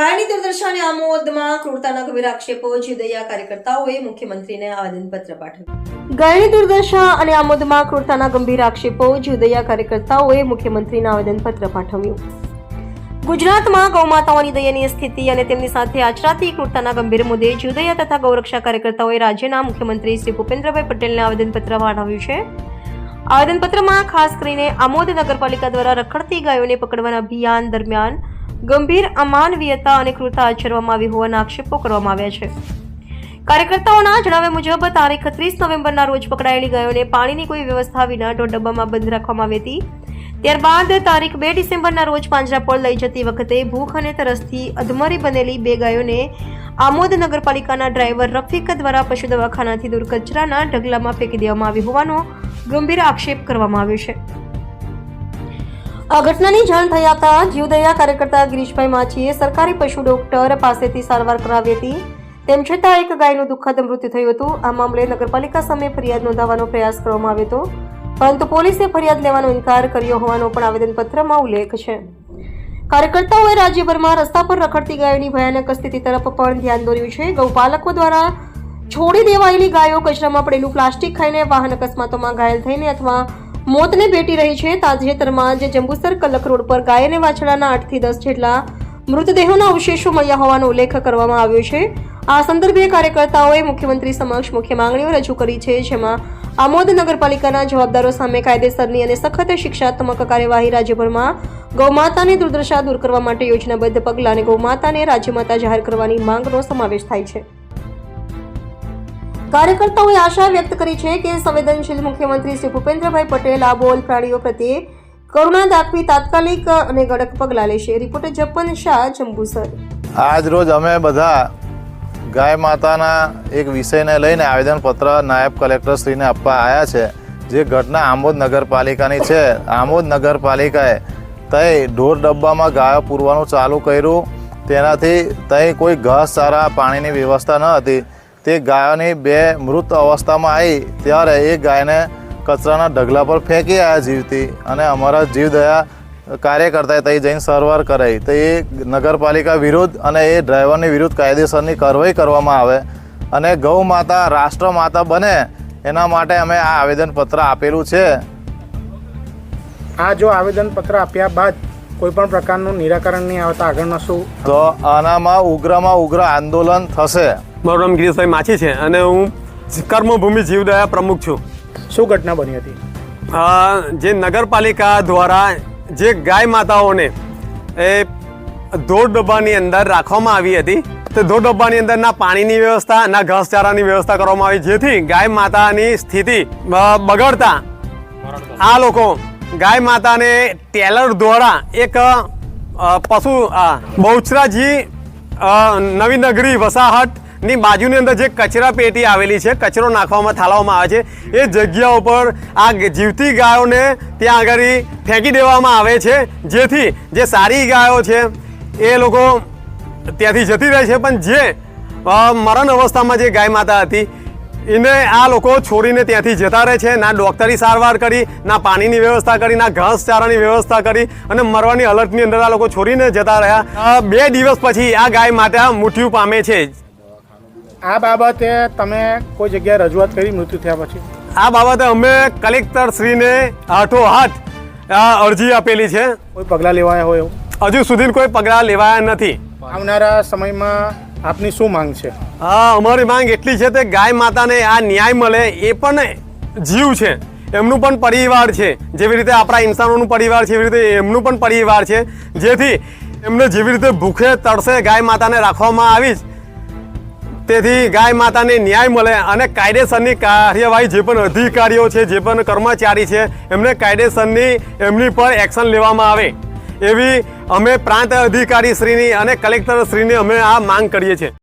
ગાયની દુર્દશા અને આમોદમાં ક્રૂરતાના ગંભીર આક્ષેપો જીવદયા કાર્યકર્તાઓએ મુખ્યમંત્રીને આવેદનપત્ર પાઠવ્યું। ગાયની દુર્દશા અને આમોદમાં ક્રૂરતાના ગંભીર આક્ષેપો જીવદયા કાર્યકર્તાઓએ મુખ્યમંત્રીને આવેદનપત્ર પાઠવ્યું। ગુજરાતમાં ગૌમાતાઓની દયનીય સ્થિતિ અને તેમની સાથે આચરાતી ક્રૂરતાના ગંભીર મુદ્દે જીવદયા તથા ગૌરક્ષા કાર્યકર્તાઓએ રાજ્યના મુખ્યમંત્રી શ્રી ભૂપેન્દ્રભાઈ પટેલને આવેદનપત્ર પાઠવ્યું છે। આવેદનપત્રમાં ખાસ કરીને આમોદ નગરપાલિકા દ્વારા રખડતી ગાયોને પકડવાના અભિયાન દરમિયાન ગંભીર અમાનવીયતા અને ક્રૂરતા આચરવામાં આવી હોવાના આક્ષેપો કરવામાં આવ્યા છે। કાર્યકર્તાઓના જણાવ્યા મુજબ તારીખ 30 નવેમ્બરના રોજ પકડાયેલી ગાયોને પાણીની કોઈ વ્યવસ્થા વિના ઢોર ડબ્બામાં બંધ રાખવામાં આવી હતી। ત્યારબાદ તારીખ 2 ડિસેમ્બરના રોજ પાંજરાપોળ લઈ જતી વખતે ભૂખ અને તરસથી અધમરી બનેલી 2 ગાયોને આમોદ નગરપાલિકાના ડ્રાઈવર રફીક દ્વારા પશુ દવાખાનાથી દૂર કચરાના ઢગલામાં ફેંકી દેવામાં આવી હોવાનો ગંભીર આક્ષેપ કરવામાં આવ્યો છે। આ ઘટનાની જાણ થયા જીવદયા કાર્યકર્તા ગિરીશભાઈ માછીએ સરકારી પશુ ડોક્ટર પાસેથી સારવાર કરાવી હતી। તેમ છતાં એક ગાયનું દુઃખદ મૃત્યુ થયું હતું। આ મામલે નગરપાલિકા સામે ફરિયાદ નોંધાવવાનો પ્રયાસ કરવામાં આવ્યો હતો, પરંતુ પોલીસે ફરિયાદ લેવાનો ઇનકાર કર્યો હોવાનો પણ આવેદનપત્રમાં ઉલ્લેખ છે। કાર્યકર્તાઓએ રાજ્યભરમાં રસ્તા પર રખડતી ગાયોની ભયાનક સ્થિતિ તરફ પણ ધ્યાન દોર્યું છે। ગૌપાલકો દ્વારા છોડી દેવાયેલી ગાયો કચરામાં પડેલું પ્લાસ્ટિક ખાઈને વાહન અકસ્માતોમાં ઘાયલ થઈને અથવા મોતને ભેટી રહી છે। તાજેતરમાં જ જંબુસર કલક રોડ પર ગાય અને વાછડાના 8 થી 10 જેટલા મૃતદેહોના અવશેષો મળ્યા હોવાનો ઉલ્લેખ કરવામાં આવ્યો છે। આ સંદર્ભે કાર્યકર્તાઓએ મુખ્યમંત્રી સમક્ષ મુખ્ય માંગણીઓ રજૂ કરી છે, જેમાં આમોદ નગરપાલિકાના જવાબદારો સામે કાયદેસરની અને સખત શિક્ષાત્મક કાર્યવાહી, રાજ્યભરમાં ગૌમાતાની દુર્દશા દૂર કરવા માટે યોજનાબદ્ધ પગલાં અને ગૌમાતાને રાજ્યમાતા જાહેર કરવાની માંગનો સમાવેશ થાય છે। કાર્યકર્તાઓએ આશા વ્યક્ત કરી છે કે સંવેદનશીલ મુખ્યમંત્રી શ્રી ભૂપેન્દ્રભાઈ પટેલ આ બોલ પ્રાણીઓ પ્રત્યે કરુણા દાખવી તાત્કાલિક અને કડક પગલાં લેશે। રિપોર્ટર જપન શાહ, જંબુસર। આજ રોજ અમે બધા ગાય માતાના એક વિષયને લઈને આવેદનપત્ર નાયબ કલેક્ટરશ્રીને આપવા આવ્યા છે। જે ઘટના આમોદ નગરપાલિકાની છે, આમોદ નગરપાલિકાએ તય ઢોર ડબ્બામાં ગાયો પૂરવાનું ચાલુ કર્યું, તેનાથી તય કોઈ ઘાસચારા પાણીની વ્યવસ્થા ન હતી। તે ગાયોની 2 મૃત અવસ્થામાં આવી ત્યારે એ ગાયને કચરાના ઢગલા પર ફેંકી આવ્યા જીવતી, અને અમારા જીવદયા કાર્યકર્તાએ ત્યાં જઈને સારવાર કરાવી। તો એ નગરપાલિકા વિરુદ્ધ અને એ ડ્રાઈવરની વિરુદ્ધ કાયદેસરની કાર્યવાહી કરવામાં આવે અને ગૌ માતા રાષ્ટ્રમાતા બને એના માટે અમે આ આવેદનપત્ર આપેલું છે। આ જો આવેદનપત્ર આપ્યા બાદ કોઈ પણ પ્રકારનું નિરાકરણ નહીં આવતા આગળનો શું? તો આનામાં ઉગ્રમાં ઉગ્ર આંદોલન થશે। મારું નામ ગિરીશભાઈ માછી છે અને હું કર્મભૂમિ જીવદયા પ્રમુખ છું। શું ઘટના બની હતી? જે નગરપાલિકા દ્વારા જે ગાય માતાઓને એ ઢોર ડબ્બાની અંદર રાખવામાં આવી હતી, તે ઢોર ડબ્બાની અંદર ના પાણીની વ્યવસ્થા ના ઘાસચારાની વ્યવસ્થા કરવામાં આવી, જેથી ગાય માતાની સ્થિતિ બગડતા આ લોકો ગાય માતાને ટેલર દ્વારા એક પશુ બહુચરાજી નવી નગરી વસાહત ની બાજુની અંદર જે કચરા પેટી આવેલી છે, કચરો નાખવામાં થાળવામાં આવે છે, એ જગ્યા ઉપર આ જીવતી ગાયોને ત્યાં આગળ ફેંકી દેવામાં આવે છે, જેથી જે સારી ગાયો છે એ લોકો ત્યાંથી જતી રહે છે, પણ જે મરણ અવસ્થામાં જે ગાય માતા હતી એને આ લોકો છોડીને ત્યાંથી જતા રહે છે। ના ડૉક્ટરી સારવાર કરી, ના પાણીની વ્યવસ્થા કરી, ના ઘાસચારાની વ્યવસ્થા કરી અને મરવાની હાલતની અંદર આ લોકો છોડીને જતા રહ્યા। 2 દિવસ પછી આ ગાય માતા મૃત્યુ પામે છે। આ બાબતે તમે કોઈ જગ્યાએ રજૂઆત કરી મૃત્યુ થયા પછી? આ બાબતે અમે કલેક્ટરશ્રીને હાથોહાથ અરજી આપેલી છે। કોઈ પગલાં લેવાયા હોય એવું? હજુ સુધી કોઈ પગલાં લેવાયા નથી। આવનારા સમયમાં આપની શું માંગ છે? અમારી માંગ એટલી છે કે ગાય માતાને આ ન્યાય મળે। એ પણ જીવ છે, એમનું પણ પરિવાર છે, જેવી રીતે આપણા ઇન્સાનોનું પરિવાર છે એવી રીતે એમનું પણ પરિવાર છે, જેથી એમને જેવી રીતે ભૂખે તરસે ગાય માતાને રાખવામાં આવી, તેથી ગાય માતાને ન્યાય મળે અને કાયદેસરની કાર્યવાહી જે પણ અધિકારીઓ છે, જે પણ કર્મચારી છે, એમને કાયદેસરની એમની પર એક્શન લેવામાં આવે એવી અમે પ્રાંત અધિકારી શ્રીની અને કલેક્ટર શ્રીની અમે આ માંગ કરીએ છીએ।